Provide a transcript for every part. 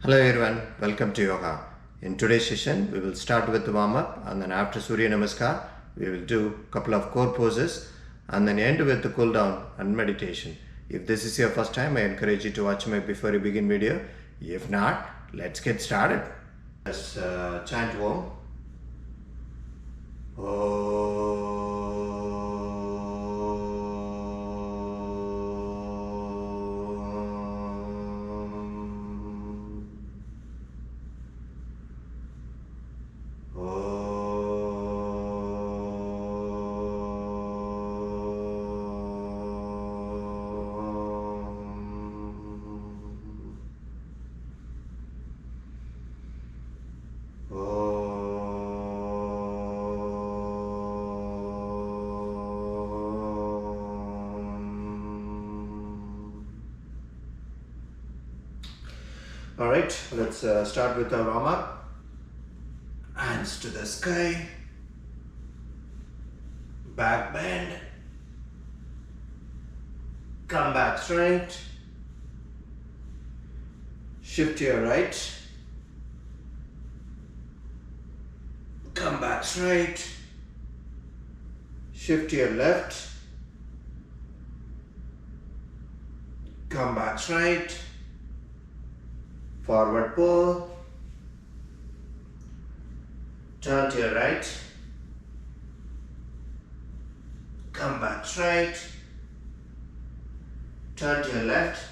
Hello everyone, welcome to yoga. In today's session, we will start with the warm-up, and then after Suryanamaskar, we will do a couple of core poses and then end with the cool down and meditation. If this is your first time, I encourage you to watch my before you begin video. If not, let's get started. Let's chant Om. Alright, let's start with our warm-up. Hands to the sky, back bend, come back straight, shift to your right, come back straight, shift to your left, come back straight, forward pull, turn to your right, come back straight, turn to your left,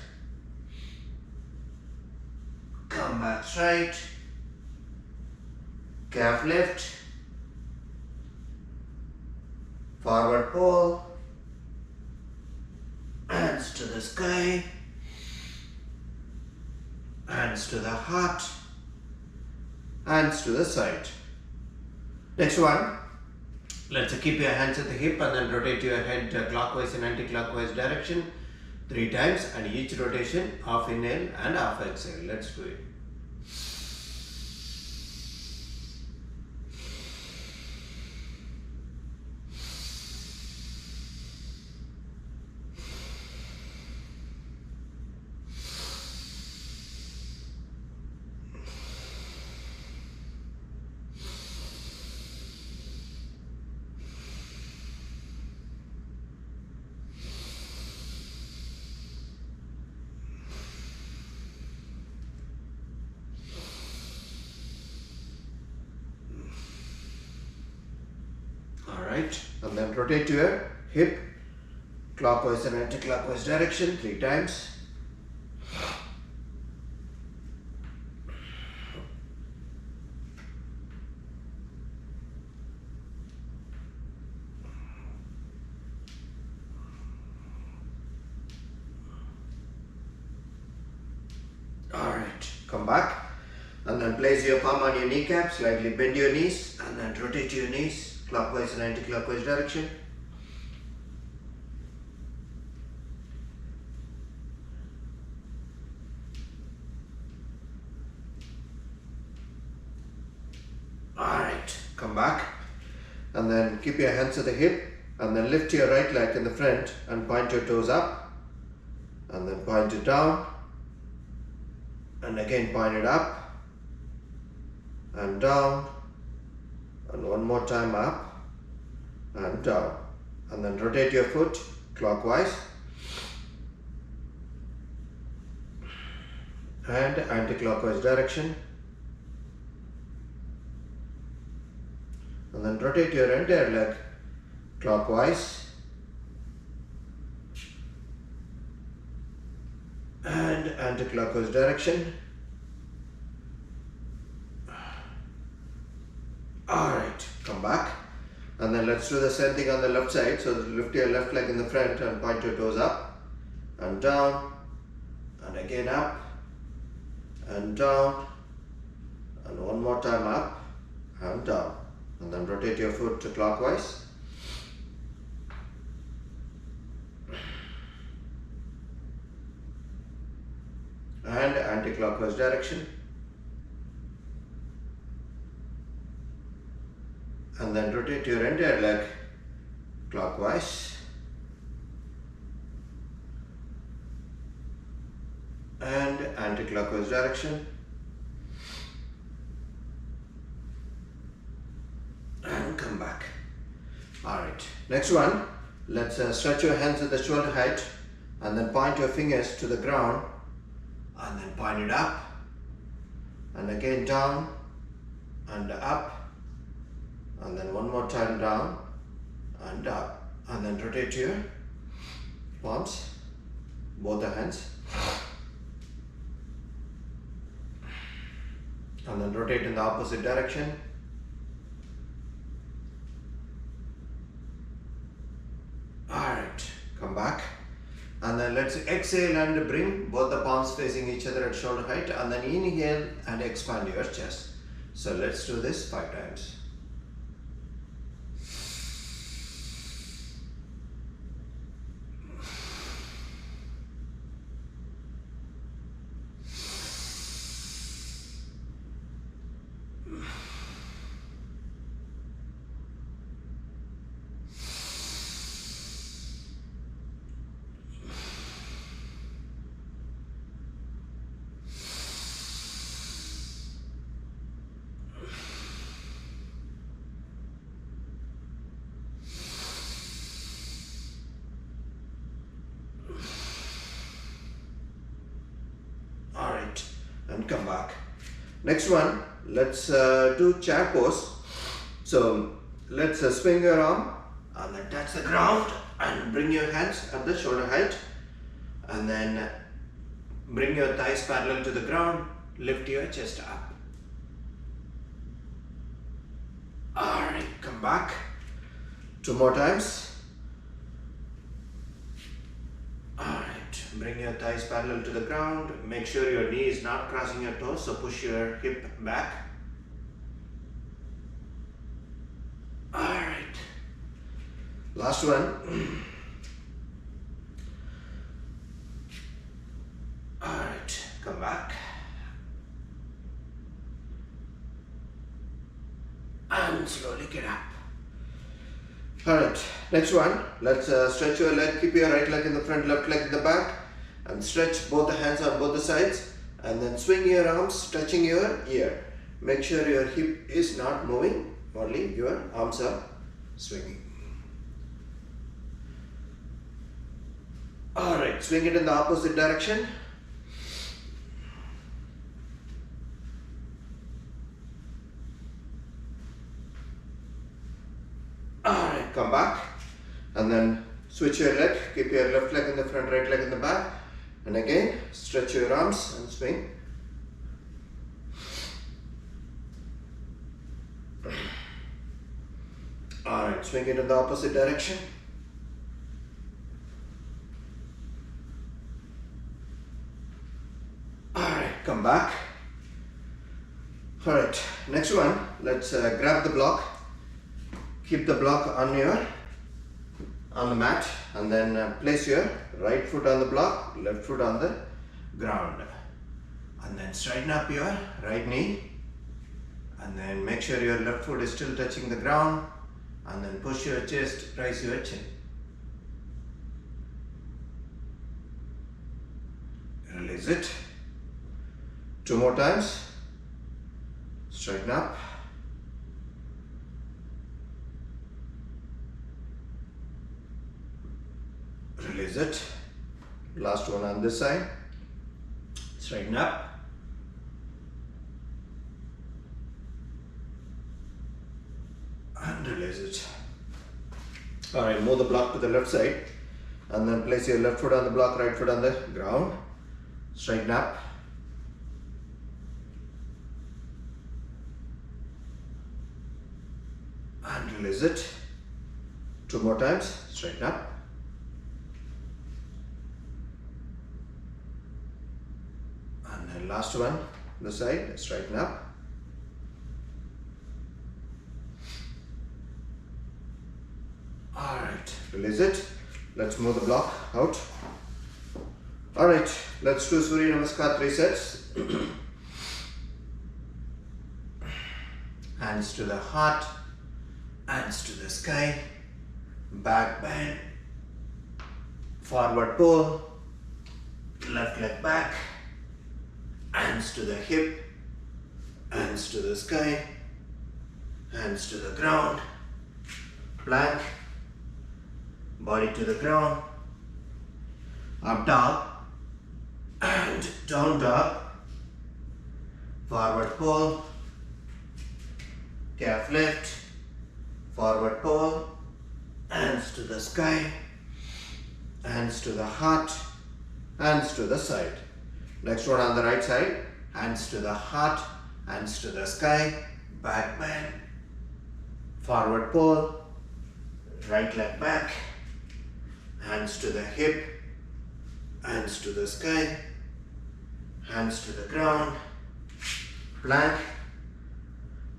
come back straight, calf lift, forward pull, hands to the sky, hands to the heart, hands to the side. Next one, let's keep your hands at the hip and then rotate your head clockwise and anti-clockwise direction 3 times, and each rotation half inhale and half exhale. Let's do it. Alright, and then rotate your hip clockwise and anti-clockwise direction 3 times. Alright, come back and then place your palm on your kneecap, slightly bend your knees and then rotate your knees clockwise and anti-clockwise direction. Alright, come back and then keep your hands at the hip and then lift your right leg in the front and point your toes up and then point it down and again point it up and down and one more time up and down, and then rotate your foot clockwise and anti-clockwise direction, and then rotate your entire leg clockwise and anti-clockwise direction. Alright, come back and then let's do the same thing on the left side. So lift your left leg in the front and point your toes up and down and again up and down and one more time up and down, and then rotate your foot to clockwise and anti-clockwise direction, and then rotate your entire leg clockwise and anti-clockwise direction. Next one, let's stretch your hands at the shoulder height and then point your fingers to the ground and then point it up and again down and up and then one more time down and up and then rotate your palms, both the hands, and then rotate in the opposite direction. Alright, come back and then let's exhale and bring both the palms facing each other at shoulder height and then inhale and expand your chest. So let's do this 5 times. And come back. Next one, let's do chair pose. So let's swing your arm and then touch the ground and bring your hands at the shoulder height and then bring your thighs parallel to the ground, lift your chest up. Alright, come back. 2 more times. Alright. Bring your thighs parallel to the ground. Make sure your knee is not crossing your toes, so push your hip back. Alright. Last one. Alright, come back. And slowly get up. Alright, next one. Let's stretch your leg. Keep your right leg in the front, left leg in the back. And stretch both the hands on both the sides. And then swing your arms, touching your ear. Make sure your hip is not moving. Only your arms are swinging. Alright, swing it in the opposite direction. Alright, come back. And then switch your leg. Keep your left leg in the front, right leg in the back. And again, stretch your arms and swing. Alright, swing it in the opposite direction. Alright, come back. Alright, next one, let's grab the block. Keep the block on the mat and then place your right foot on the block, left foot on the ground. And then straighten up your right knee. And then make sure your left foot is still touching the ground. And then push your chest, raise your chin. Release it. 2 more times. Straighten up. Release it. Last one on this side. Straighten up. And release it. Alright, move the block to the left side. And then place your left foot on the block, right foot on the ground. Straighten up. And release it. 2 more times. Straighten up. And then last one, the side. Straighten up. Alright, release it. Let's move the block out. Alright, let's do Suryanamaskar 3 sets. Hands to the heart, hands to the sky, back bend, forward pull, left leg back, hands to the hip, hands to the sky, hands to the ground, plank, body to the ground, up dog and down dog, forward pull, calf lift, forward pull, hands to the sky, hands to the heart, hands to the side. Next one on the right side, hands to the heart, hands to the sky, back bend, forward pull, right leg back, hands to the hip, hands to the sky, hands to the ground, plank,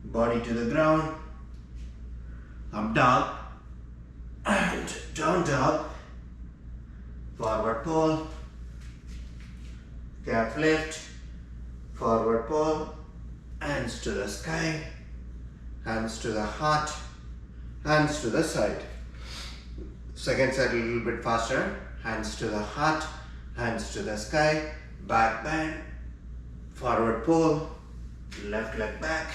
body to the ground, up dog and down dog, forward pull, calf lift, forward pull, hands to the sky, hands to the heart, hands to the side. Second side a little bit faster, hands to the heart, hands to the sky, back bend, forward pull, left leg back,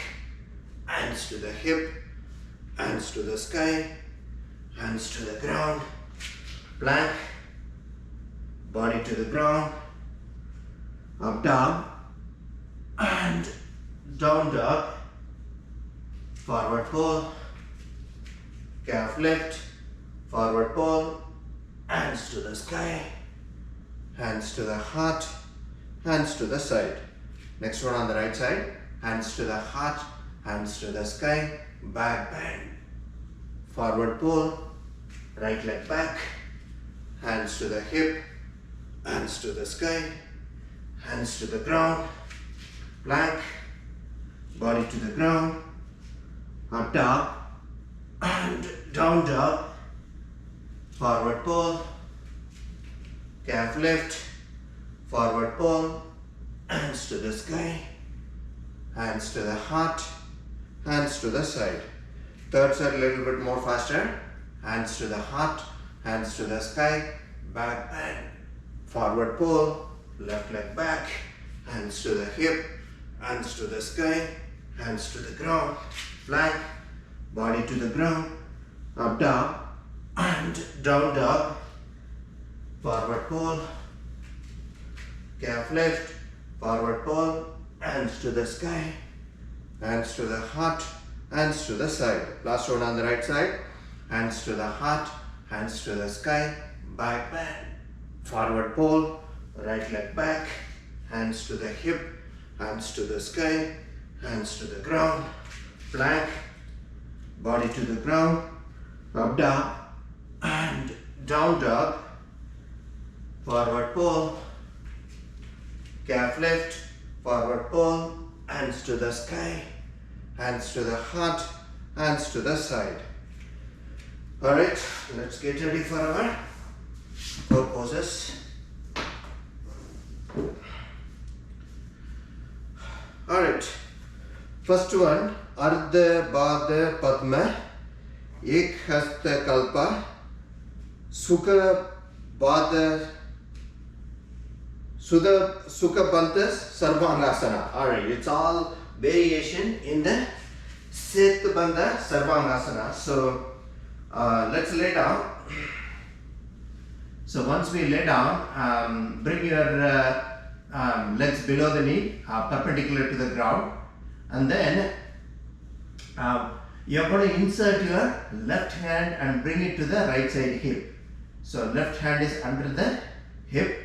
hands to the hip, hands to the sky, hands to the ground, plank, body to the ground, up dog and down dog, forward pull, calf lift, forward pull, hands to the sky, hands to the heart, hands to the side. Next one on the right side, hands to the heart, hands to the sky, back bend, forward pull, right leg back, hands to the hip, hands to the sky, hands to the ground, plank, body to the ground, up dog and down dog, forward pull, calf lift, forward pull, hands to the sky, hands to the heart, hands to the side. Third side a little bit more faster, hands to the heart, hands to the sky, back bend, forward pull, left leg back, hands to the hip, hands to the sky, hands to the ground, plank, body to the ground, up dog and down dog, forward pull, calf lift, forward pull, hands to the sky, hands to the heart, hands to the side. Last one on the right side, hands to the heart, hands to the sky, back bend, forward pull, right leg back, hands to the hip, hands to the sky, hands to the ground, plank, body to the ground, up dog and down dog, forward pull, calf lift, forward pull, hands to the sky, hands to the heart, hands to the side. Alright, let's get ready for our four poses. Alright, first one, Ardha, Baddha, Padma, Ek Hasta Kulpa, Sukha, Baddha, Sukha Bandha, Sarvangasana. Alright, it's all variation in the Setu Bandha, Sarvangasana. So, let's lay down. So once we lay down, bring your legs below the knee, perpendicular to the ground, and then you are going to insert your left hand and bring it to the right side hip. So left hand is under the hip,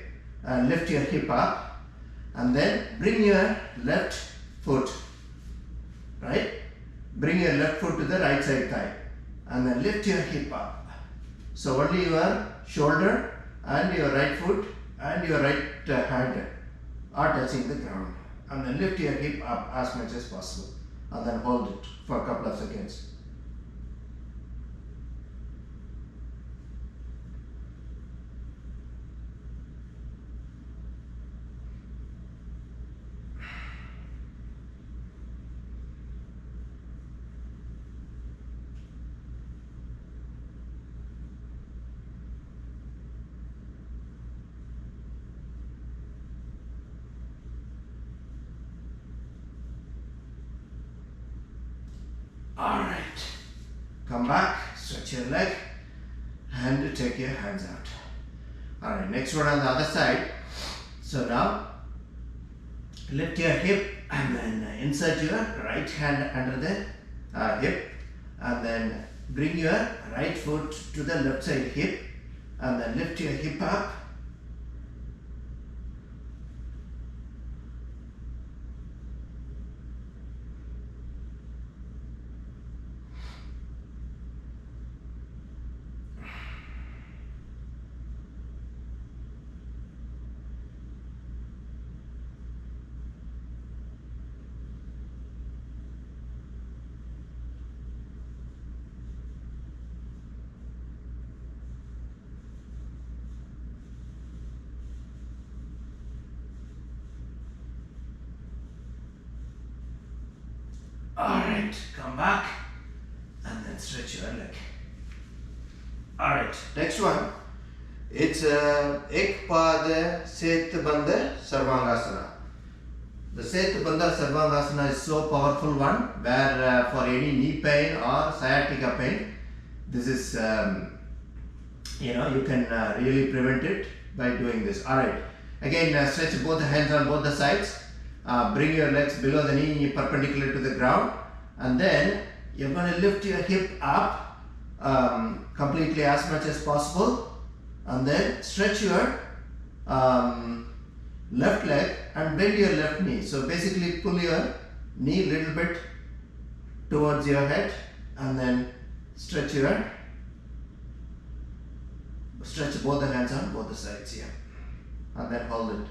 lift your hip up, and then bring your left foot, right? Bring your left foot to the right side thigh, and then lift your hip up. So only your shoulder and your right foot and your right hand are touching the ground, and then lift your hip up as much as possible, and then hold it for a couple of seconds. Alright, come back, stretch your leg, and take your hands out. Alright, next one on the other side. So now lift your hip and then insert your right hand under the hip, and then bring your right foot to the left side hip, and then lift your hip up. Alright, come back and then stretch your leg. Alright, next one. It's Ekpada Setu Bandha Sarvangasana. The Setu Bandha Sarvangasana is so powerful one where for any knee pain or sciatica pain, this is, you can really prevent it by doing this. Alright, again stretch both the hands on both the sides. Bring your legs below the knee perpendicular to the ground, and then you're going to lift your hip up completely as much as possible, and then stretch your left leg and bend your left knee. So basically pull your knee a little bit towards your head, and then stretch both the hands on both the sides here, and then hold it.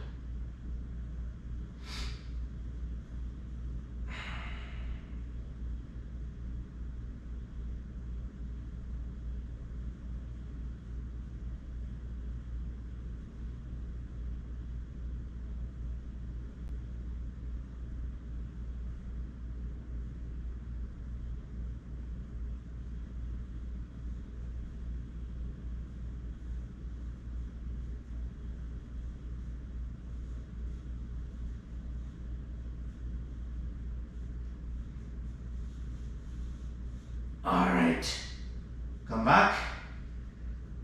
Alright, come back,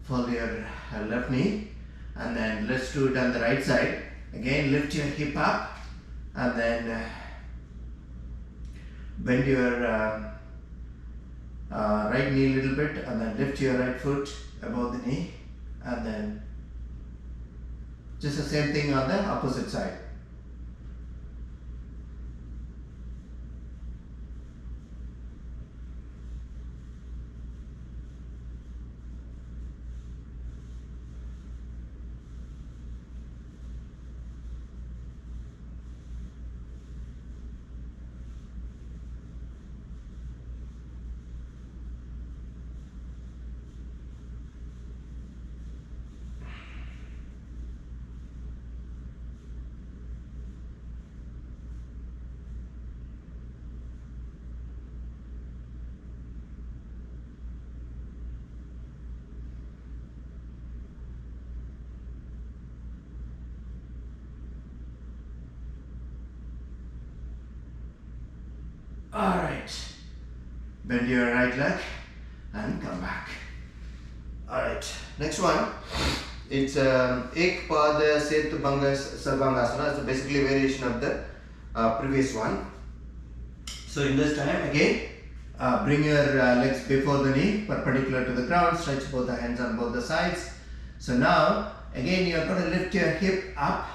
fold your left knee, and then let's do it on the right side. Again, lift your hip up, and then bend your right knee a little bit, and then lift your right foot above the knee, and then just the same thing on the opposite side. Alright, bend your right leg and come back. Alright, next one. It's Ekpada Setu Bandha Sarvangasana. It's basically a variation of the previous one. So in this time again, bring your legs before the knee, perpendicular to the ground, stretch both the hands on both the sides. So now again you are going to lift your hip up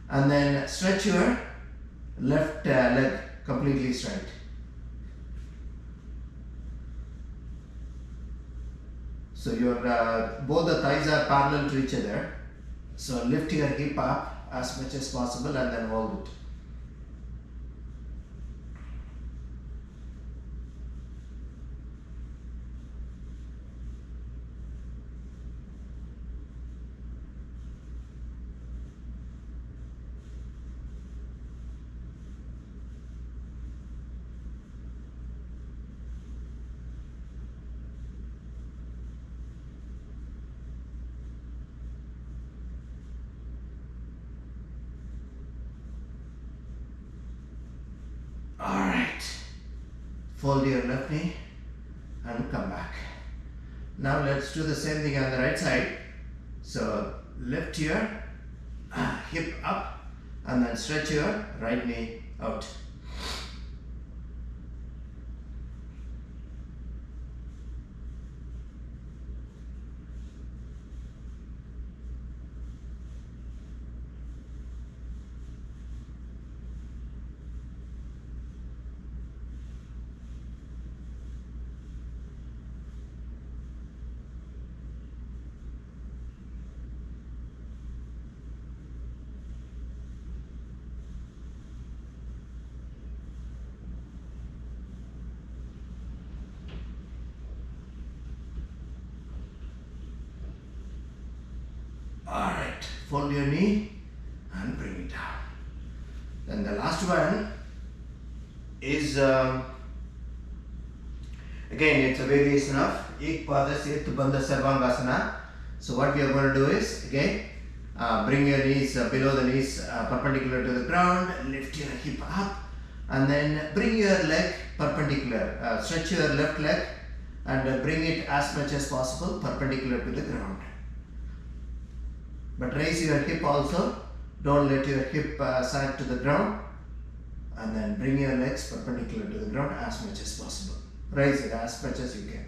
and then stretch your left leg completely straight. So your both the thighs are parallel to each other. So lift your hip up as much as possible and then hold it. Alright, fold your left knee and come back. Now let's do the same thing on the right side. So lift your hip up and then stretch your right knee out. Alright, fold your knee and bring it down. Then the last one is again it's a variation of EP204 Setu Bandha Sarvangasana. So what we are going to do is again bring your knees below the knees perpendicular to the ground, lift your hip up and then bring your leg perpendicular, stretch your left leg and bring it as much as possible perpendicular to the ground. But raise your hip also, don't let your hip sag to the ground and then bring your legs perpendicular to the ground as much as possible. Raise it as much as you can.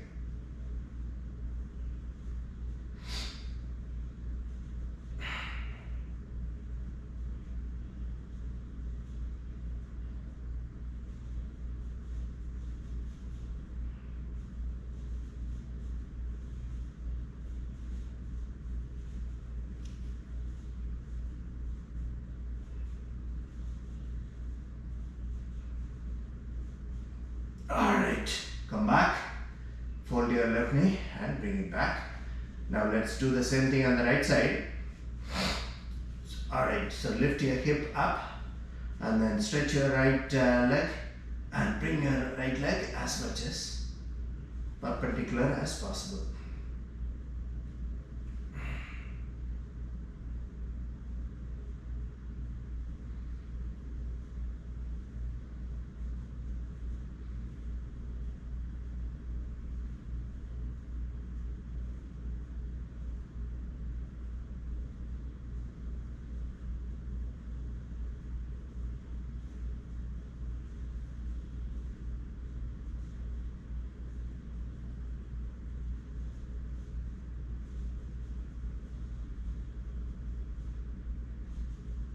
Alright, come back, fold your left knee and bring it back. Now let's do the same thing on the right side. Alright, so lift your hip up and then stretch your right leg and bring your right leg as much as perpendicular as possible.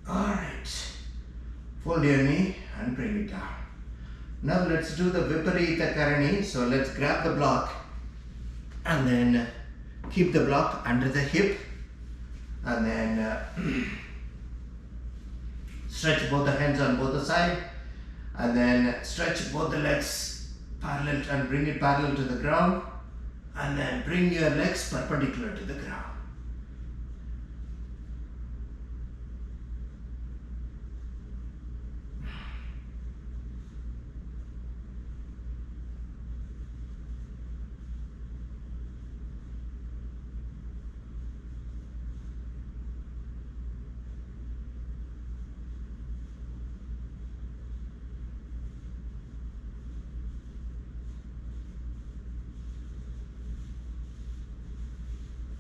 Alright, fold your knee and bring it down. Now let's do the Viparita Karani. So let's grab the block and then keep the block under the hip and then stretch both the hands on both the side and then stretch both the legs parallel and bring it parallel to the ground and then bring your legs perpendicular to the ground.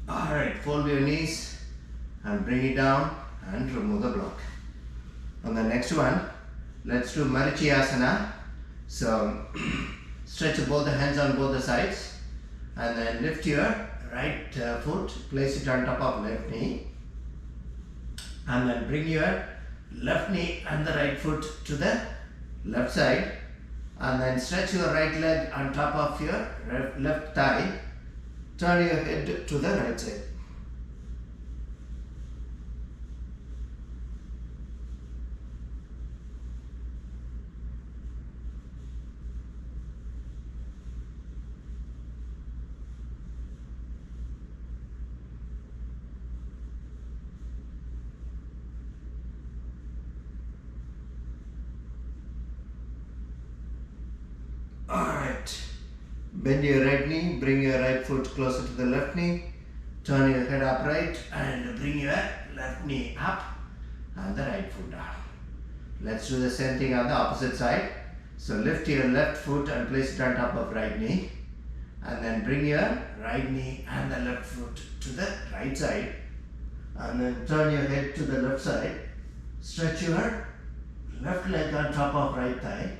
Alright, fold your knees and bring it down and remove the block. On the next one, let's do Marichyasana. So stretch both the hands on both the sides and then lift your right foot, place it on top of left knee and then bring your left knee and the right foot to the left side and then stretch your right leg on top of your left thigh. Turn your head to the right side. Alright. Bend your right knee, bring your right foot closer to the left knee, turn your head upright and bring your left knee up and the right foot down. Let's do the same thing on the opposite side. So lift your left foot and place it on top of right knee and then bring your right knee and the left foot to the right side, and then turn your head to the left side. Stretch your left leg on top of right thigh.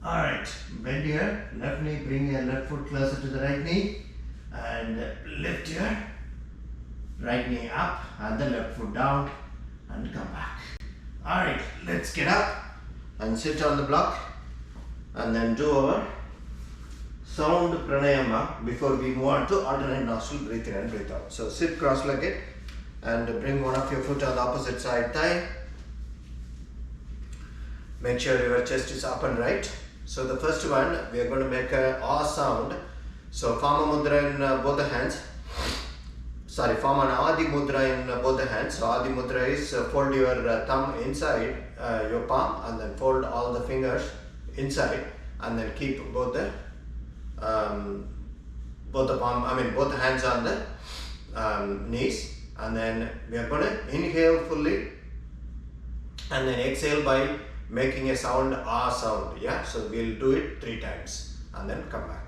Alright, bend your left knee, bring your left foot closer to the right knee, and lift your right knee up and the left foot down and come back. Alright, let's get up and sit on the block and then do our sound pranayama before we move on to alternate nostril breathe in and breathe out. So sit cross-legged and bring one of your foot on the opposite side thigh. Make sure your chest is up and right. So the first one, we are going to make a ah sound. So form a mudra in both the hands. Form an adi mudra in both the hands. So adi mudra is fold your thumb inside your palm and then fold all the fingers inside and then keep both the hands on the knees, and then we are going to inhale fully and then exhale by making a sound ah sound. Yeah, so we'll do it 3 times and then come back.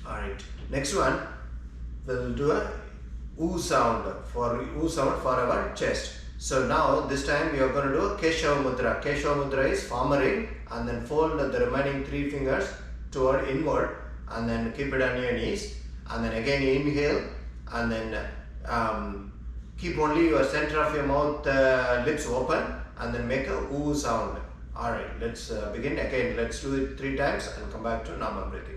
Alright, next one, we'll do a oo sound for our chest. So now this time we are going to do a Keshava Mudra. Keshava Mudra is form a ring and then fold the remaining 3 fingers toward inward and then keep it on your knees, and then again inhale and then keep only your center of your mouth lips open and then make a oo sound. Alright, let's begin again. Let's do it 3 times and come back to normal breathing.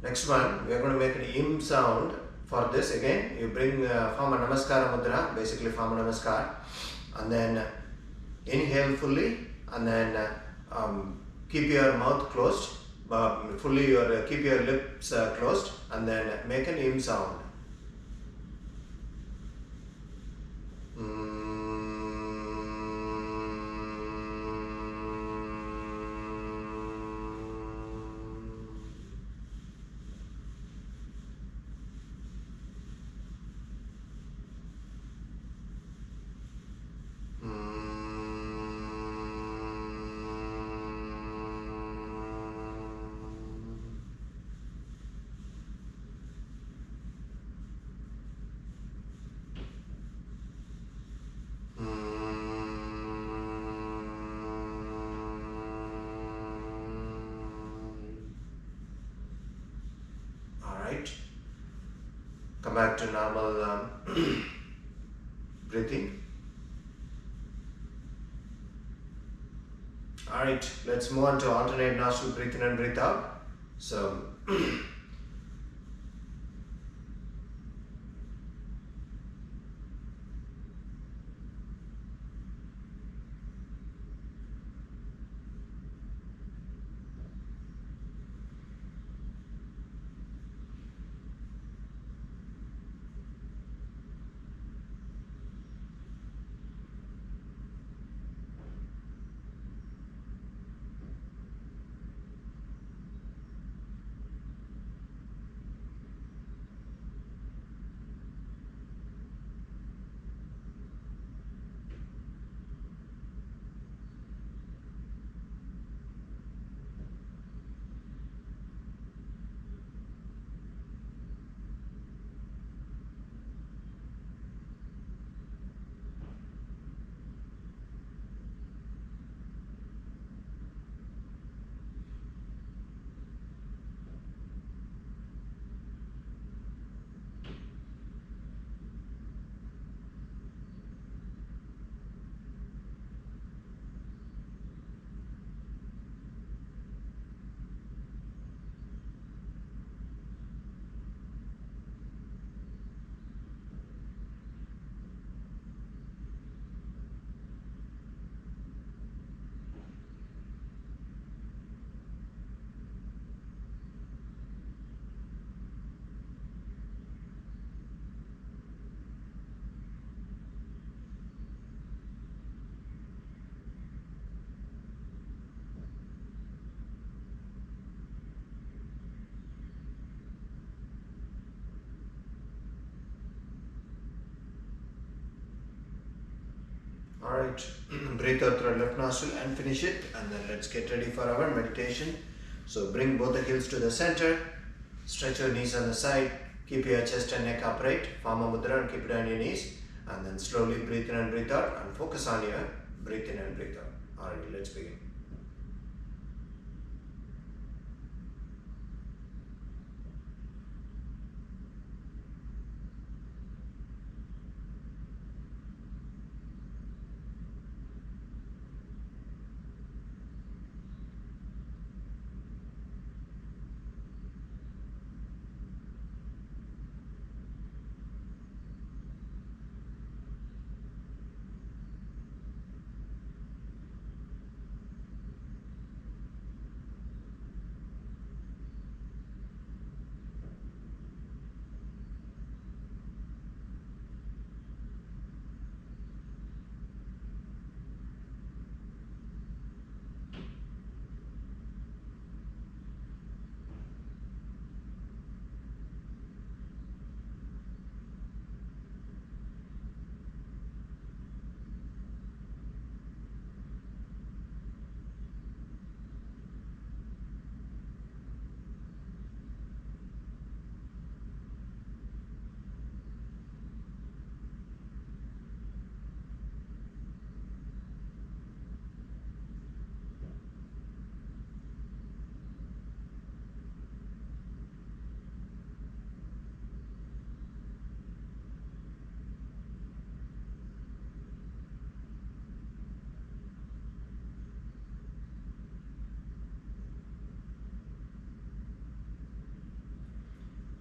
Next one, we are going to make an im sound. For this, again, you bring form a namaskara mudra, basically form a namaskar, and then inhale fully, and then keep your mouth closed, keep your lips closed, and then make an im sound. Come back to normal breathing. Alright, let's move on to alternate nostril breathe in and breathe out. So alright, breathe out through left nostril and finish it, and then let's get ready for our meditation. So bring both the heels to the center, stretch your knees on the side, keep your chest and neck upright, form a mudra and keep it on your knees, and then slowly breathe in and breathe out, and focus on your breathe in and breathe out. Alright, let's begin.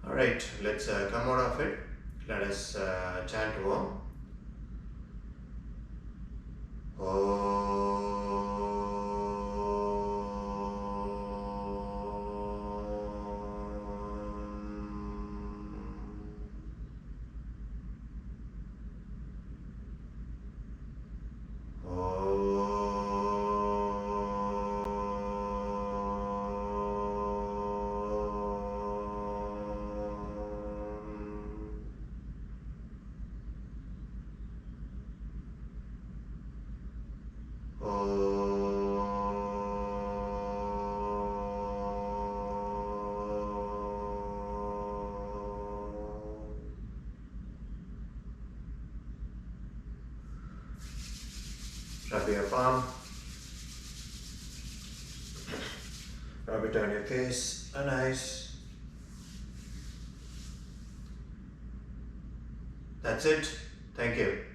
Alright, let's come out of it. Let us chant Om. Rub your palm, rub it on your face and eyes. That's it. Thank you.